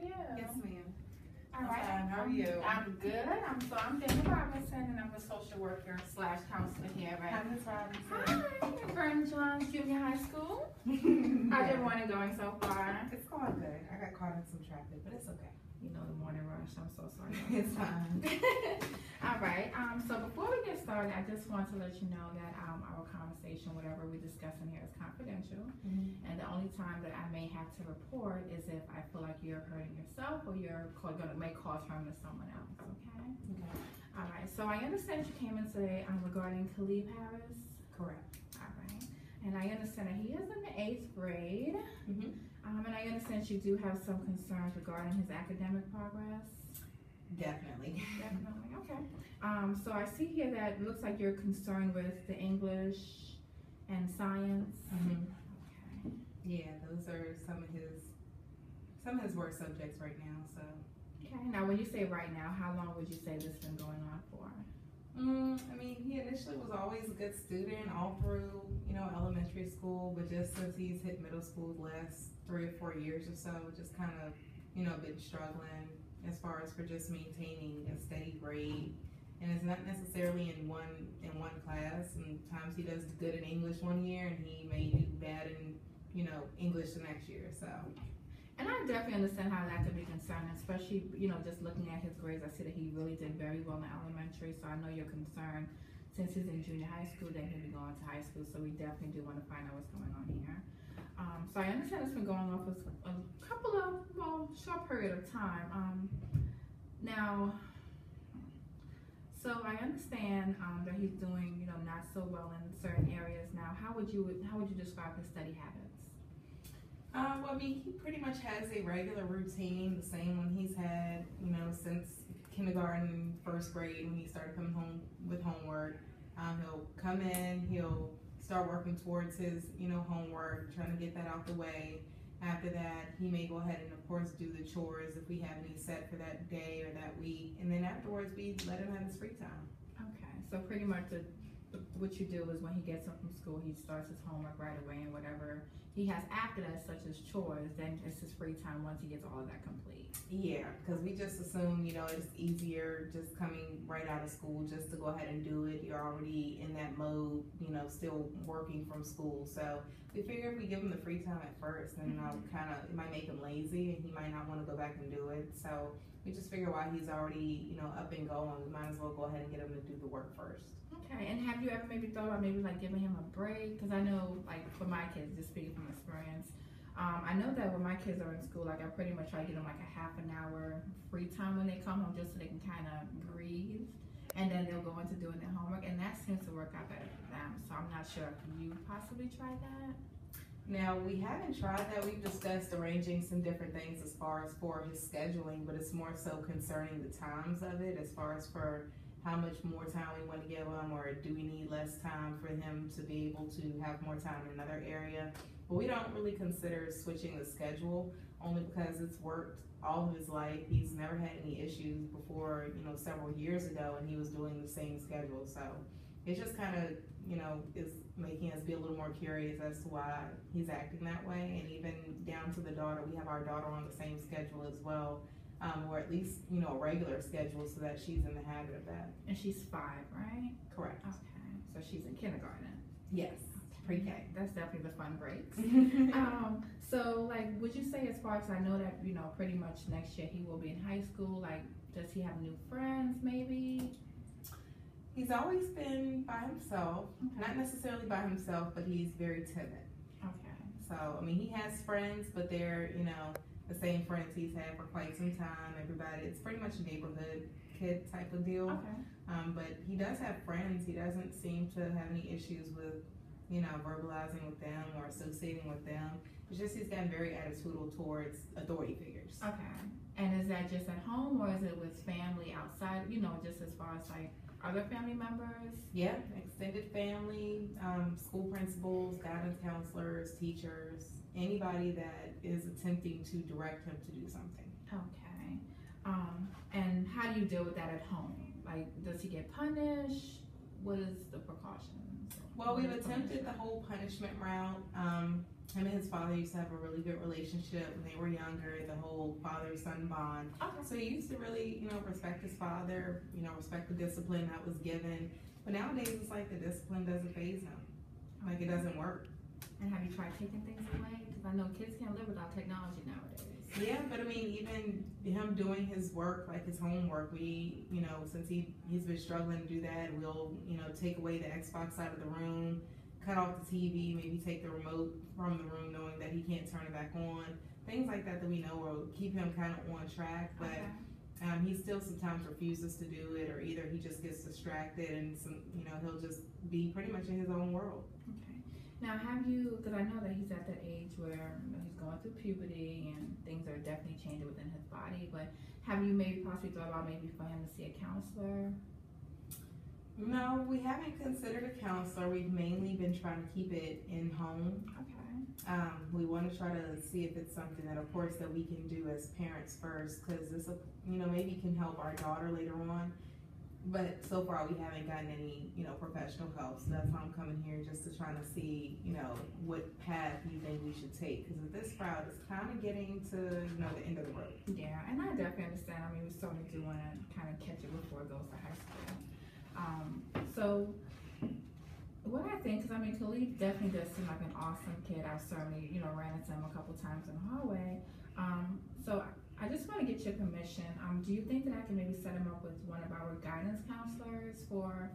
you? Yes, ma'am. All right. How are you? I'm good. I'm Dana Robinson, and I'm a social worker / counselor here Hi, at Ms. Robinson. Hi, Vernon Johns Junior High School. How's your morning going so far? It's going good. I got caught in some traffic, but it's okay. You know the morning rush. I'm so sorry. It's fine. All right. So before we get started, I just want to let you know that our conversation, whatever we discuss in here, is confidential. And the only time that I may have to report is if I feel like you're hurting yourself or you're going to make cause harm to someone else. Okay. Okay. All right. So I understand you came in today regarding Khalid Harris. Correct. All right. And I understand that he is in the 8th grade. And I understand you do have some concerns regarding his academic progress. Definitely. Definitely. Okay. So I see here that it looks like you're concerned with the English and science. Okay. Yeah, those are some of his worst subjects right now. So. Okay. Now, when you say right now, how long would you say this has been going on for? I mean, he initially was always a good student all through, elementary school, but just since he's hit middle school the last 3 or 4 years or so, just kind of, been struggling as far as for just maintaining a steady grade. And it's not necessarily in one class. Sometimes he does good in English one year and he may do bad in, English the next year. So. And I definitely understand how that could be concerning, especially, just looking at his grades. I see that he really did very well in elementary, so I know you're concerned since he's in junior high school that he'll be going to high school, so we definitely do want to find out what's going on here. So I understand it's been going on for a couple of, short period of time. Now, so I understand that he's doing, not so well in certain areas. Now, how would you describe his study habits? Well, I mean, he pretty much has a regular routine, the same one he's had, since kindergarten, 1st grade, when he started coming home with homework. He'll come in, he'll start working towards his, homework, trying to get that out the way. After that, he may go ahead and, of course, do the chores if we have any set for that day or that week. And then afterwards, we let him have his free time. Okay, so pretty much what you do is when he gets home from school, he starts his homework right away, and whatever he has after that, such as chores, then it's his free time once he gets all of that complete. Yeah, because we just assume, it's easier just coming right out of school just to go ahead and do it. You're already in that mode, still working from school. So we figure if we give him the free time at first, then it might make him lazy and he might not want to go back and do it. So we just figure while he's already, up and going, we might as well go ahead and get him to do the work first. Okay, and have you ever maybe thought about giving him a break? Because I know, for my kids, just speaking from experience, I know that when my kids are in school, I pretty much try to give them a half an hour free time when they come home, just so they can kind of breathe, and then they'll go into doing their homework, and that seems to work out better for them. So I'm not sure if you possibly tried that. Now, we haven't tried that. We've discussed arranging some different things as far as for his scheduling, but it's more so concerning the times of it, as far as for how much more time we want to give him, or do we need less time for him to be able to have more time in another area. But we don't really consider switching the schedule, only because it's worked all of his life. He's never had any issues before, several years ago, and he was doing the same schedule. So it just kind of, is making us be a little more curious as to why he's acting that way. And even down to the daughter, we have our daughter on the same schedule as well. Or at least, a regular schedule so that she's in the habit of that. And she's 5, right? Correct. Okay, so she's in kindergarten. Yes, pre-K. That's definitely the fun breaks. So, would you say, as far as I know that, pretty much next year he will be in high school, does he have new friends maybe? He's always been by himself. Okay. Not necessarily by himself, but he's very timid. Okay. So, I mean, he has friends, but they're, the same friends he's had for quite some time. Everybody, it's pretty much a neighborhood kid type of deal. Okay. But he does have friends. He doesn't seem to have any issues with, verbalizing with them or associating with them. It's just he's gotten very attitudinal towards authority figures. Okay. And is that just at home, or is it with family outside, just as far as other family members? Yeah, extended family, school principals, guidance counselors, teachers, anybody that is attempting to direct him to do something. Okay. And how do you deal with that at home? Does he get punished? What is the precautions? Well, we've attempted the whole punishment route. Him and his father used to have a really good relationship when they were younger, the whole father-son bond. Okay. So he used to really, respect his father, respect the discipline that was given. But nowadays, it's like the discipline doesn't faze him. Like, it doesn't work. And have you tried taking things away? Because I know kids can't live without technology nowadays. Yeah, but I mean, even him doing his work, like his homework, we, since he's been struggling to do that, we'll, take away the Xbox out of the room, cut off the TV, maybe take the remote from the room knowing that he can't turn it back on. Things like that we know will keep him kind of on track, but he still sometimes refuses to do it, or either he just gets distracted and he'll just be pretty much in his own world. Okay. Now, because I know that he's at that age where he's going through puberty and things are definitely changing within his body, but have you maybe possibly thought about maybe for him to see a counselor? No, we haven't considered a counselor. We've mainly been trying to keep it in home. Okay. We want to try to see if it's something that, of course, that we can do as parents first, because this, maybe can help our daughter later on. But so far, we haven't gotten any, professional help. So that's why I'm coming here, just to try to see, what path you think we should take. Because this route is kind of getting to, the end of the road. Yeah, and I definitely understand. I mean, we certainly do want to kind of catch it before it goes to high school. So what I think, because I mean, Khalid definitely does seem like an awesome kid. I've certainly, ran into him a couple times in the hallway. So I just want to get your permission. Do you think that I can maybe set him up with one of our guidance counselors for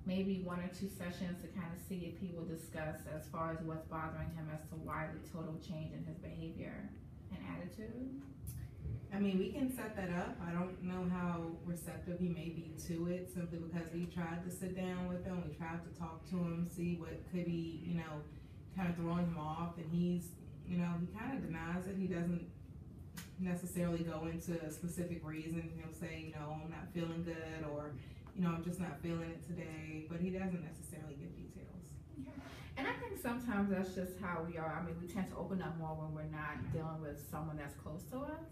maybe 1 or 2 sessions to kind of see if he will discuss as far as what's bothering him as to why the total change in his behavior and attitude? I mean, we can set that up. I don't know how receptive he may be to it, simply because we tried to sit down with him, we tried to talk to him, see what could be, kind of throwing him off, and he's, he kind of denies it. He doesn't necessarily go into a specific reason. He'll say, I'm not feeling good, or, I'm just not feeling it today, but he doesn't necessarily give details. Okay. And I think sometimes that's just how we are. I mean, we tend to open up more when we're not dealing with someone that's close to us.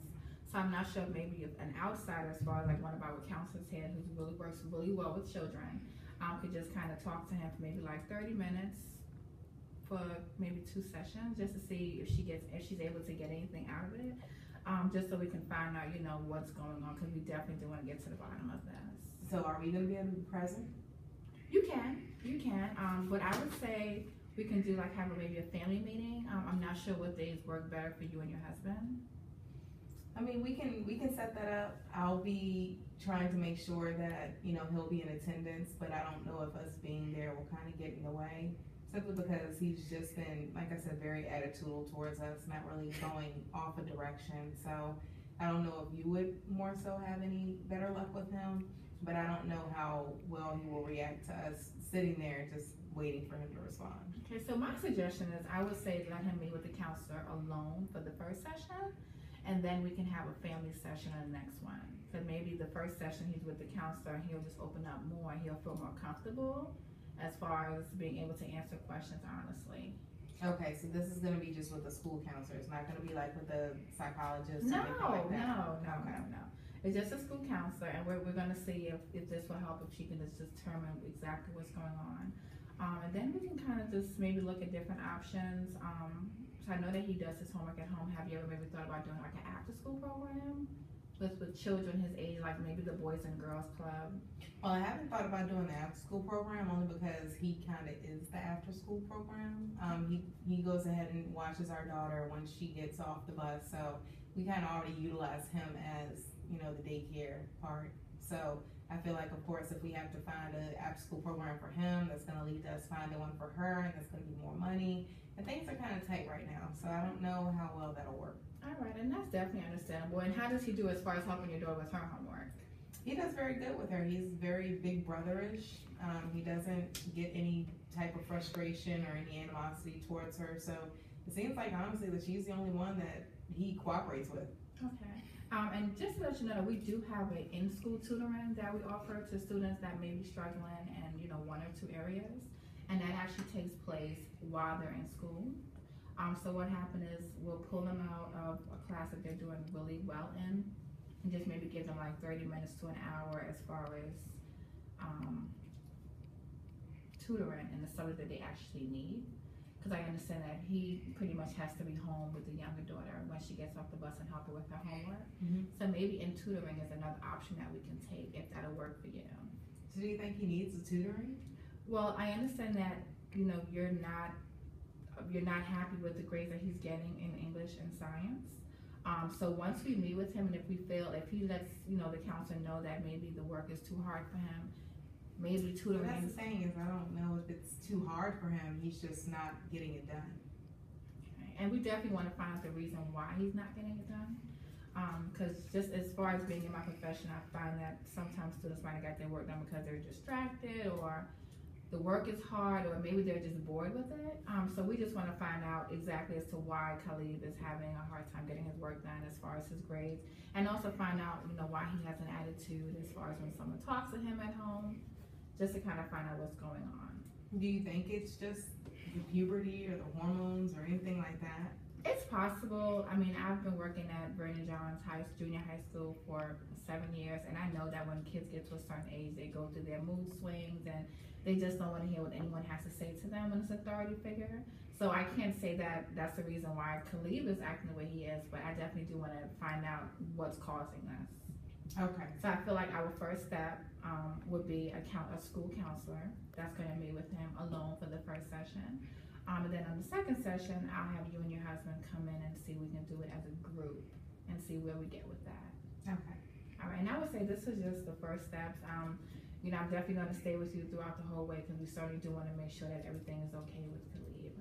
So I'm not sure if maybe if an outsider, as far as like one of our counselors here who really works really well with children, could just kind of talk to him for maybe like 30 minutes for maybe 2 sessions, just to see if she's able to get anything out of it, just so we can find out, what's going on, because we definitely do want to get to the bottom of this. So are we going to be able to be present? You can. But I would say we can do have maybe a family meeting. I'm not sure what days work better for you and your husband. I mean, we can set that up. I'll be trying to make sure that, he'll be in attendance, but I don't know if us being there will kind of get in the way, simply because he's just been, like I said, very attitudinal towards us, not really going off a direction. So I don't know if you would more so have any better luck with him, but I don't know how well he will react to us sitting there just waiting for him to respond. Okay, so my suggestion is I would say let him meet with the counselor alone for the first session, and then we can have a family session on the next one. So maybe the first session he's with the counselor, he'll just open up more, and he'll feel more comfortable as far as being able to answer questions honestly. Okay, so this is gonna be just with the school counselor. It's not gonna be like with the psychologist No, or anything like that. no. It's just a school counselor, and we're gonna see if this will help, if she can just determine exactly what's going on. And then we can kind of just maybe look at different options. So I know that he does his homework at home. Have you ever maybe thought about doing like an after school program with children his age, like maybe the Boys and Girls Club? Well, I haven't thought about doing the after school program, only because he kind of is the after school program. He goes ahead and watches our daughter when she gets off the bus, so we kind of already utilize him as, the daycare part. So I feel like, of course, if we have to find an after school program for him, that's going to lead to us finding one for her, and that's going to be more money. And things are kind of tight right now, so I don't know how well that'll work. All right, and that's definitely understandable. And how does he do as far as helping your daughter with her homework? He does very good with her. He's very big brotherish. He doesn't get any type of frustration or any animosity towards her. So it seems like, honestly, that she's the only one that he cooperates with. Okay. And just to let you know, we do have an in-school tutoring that we offer to students that may be struggling in, 1 or 2 areas. And that actually takes place while they're in school. So what happened is we'll pull them out of a class that they're doing really well in, and just maybe give them like 30 minutes to an hour as far as tutoring in the summer that they actually need. Because I understand that he pretty much has to be home with the younger daughter when she gets off the bus and help her with her homework. So maybe in tutoring is another option that we can take if that'll work for you. So do you think he needs a tutoring? Well, I understand that, you know, you're not happy with the grades that he's getting in English and science. So once we meet with him, and if he lets, you know, the counselor know that maybe the work is too hard for him, maybe tutoring. Well, that's the thing is, I don't know if it's too hard for him. He's just not getting it done. Okay. And we definitely want to find out the reason why he's not getting it done. Because just as far as being in my profession, I find that sometimes students might have got their work done because they're distracted, or the work is hard, or maybe they're just bored with it. So we just want to find out exactly as to why Khalid is having a hard time getting his work done as far as his grades, and also find out, you know, why he has an attitude as far as when someone talks to him at home, just to kind of find out what's going on. Do you think it's just the puberty or the hormones or anything like that? It's possible. I mean, I've been working at Vernon Johns Junior High School for 7 years, and I know that when kids get to a certain age, they go through their mood swings, and they just don't want to hear what anyone has to say to them when it's an authority figure. So I can't say that that's the reason why Khalid is acting the way he is, but I definitely do want to find out what's causing this. Okay. So I feel like our first step would be a school counselor that's going to meet with him alone for the first session. And then on the second session, I'll have you and your husband come in and see if we can do it as a group and see where we get with that. Okay. All right, and I would say this is just the first steps. You know, I'm definitely going to stay with you throughout the whole way because we certainly do want to make sure that everything is okay with Khalid.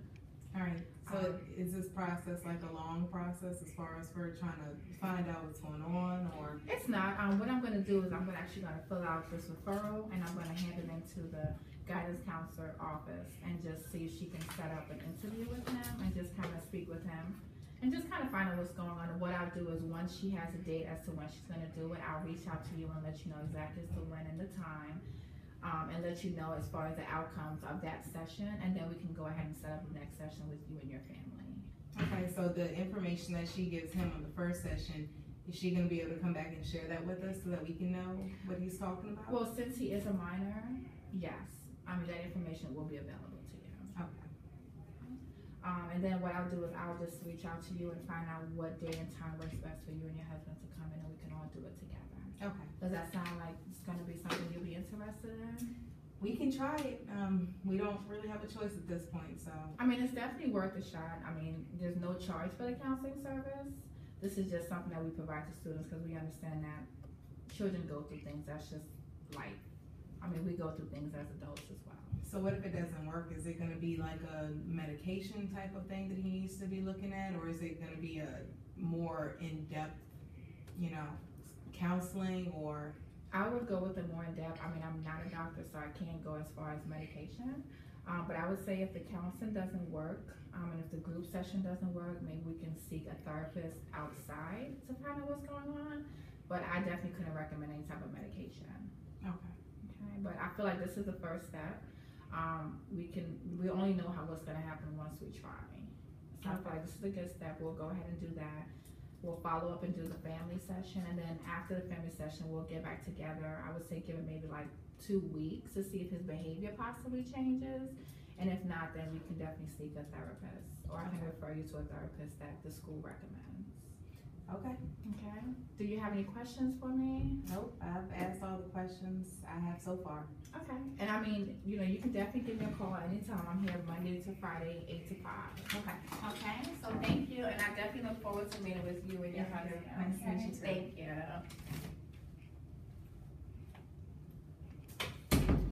All right. So is this process like a long process as far as we're trying to find out what's going on, or? It's not. What I'm going to do is I'm actually going to fill out this referral, and I'm going to hand it into the guidance counselor office and just see if she can set up an interview with him and just kind of speak with him and just kind of find out what's going on. And what I'll do is once she has a date as to when she's going to do it, I'll reach out to you and let you know exactly the when and the time, and let you know as far as the outcomes of that session, and then we can go ahead and set up the next session with you and your family. Okay, so the information that she gives him on the first session, is she going to be able to come back and share that with us so that we can know what he's talking about? Well, since he is a minor, yes. That information will be available to you. Okay. And then what I'll do is I'll just reach out to you and find out what day and time works best for you and your husband to come in, and we can all do it together. Okay. Does that sound like it's going to be something you'll be interested in? We can try it. We don't really have a choice at this point, so. It's definitely worth a shot. There's no charge for the counseling service. This is just something that we provide to students because we understand that children go through things. That's just life. We go through things as adults as well. So what if it doesn't work? Is it going to be like a medication type of thing that he needs to be looking at, or is it going to be a more in-depth, counseling, or? I would go with the more in-depth. I'm not a doctor, so I can't go as far as medication. But I would say if the counseling doesn't work, and if the group session doesn't work, maybe we can seek a therapist outside to find out what's going on. But I definitely couldn't recommend any type of medication. Okay. Okay, but I feel like this is the first step. We only know what's going to happen once we try. So I feel like this is a good step. We'll go ahead and do that. We'll follow up and do the family session, and then after the family session, we'll get back together. I would say give it maybe like 2 weeks to see if his behavior possibly changes, and if not, then we can definitely seek a therapist, or I can refer you to a therapist that the school recommends. Okay. Okay. Do you have any questions for me? Nope. I've asked all the questions I have so far. Okay. And you can definitely give me a call anytime. I'm here Monday to Friday, 8 to 5. Okay. Okay. So thank you, and I definitely look forward to meeting with you and your husband. Nice to meet you too. Thank you.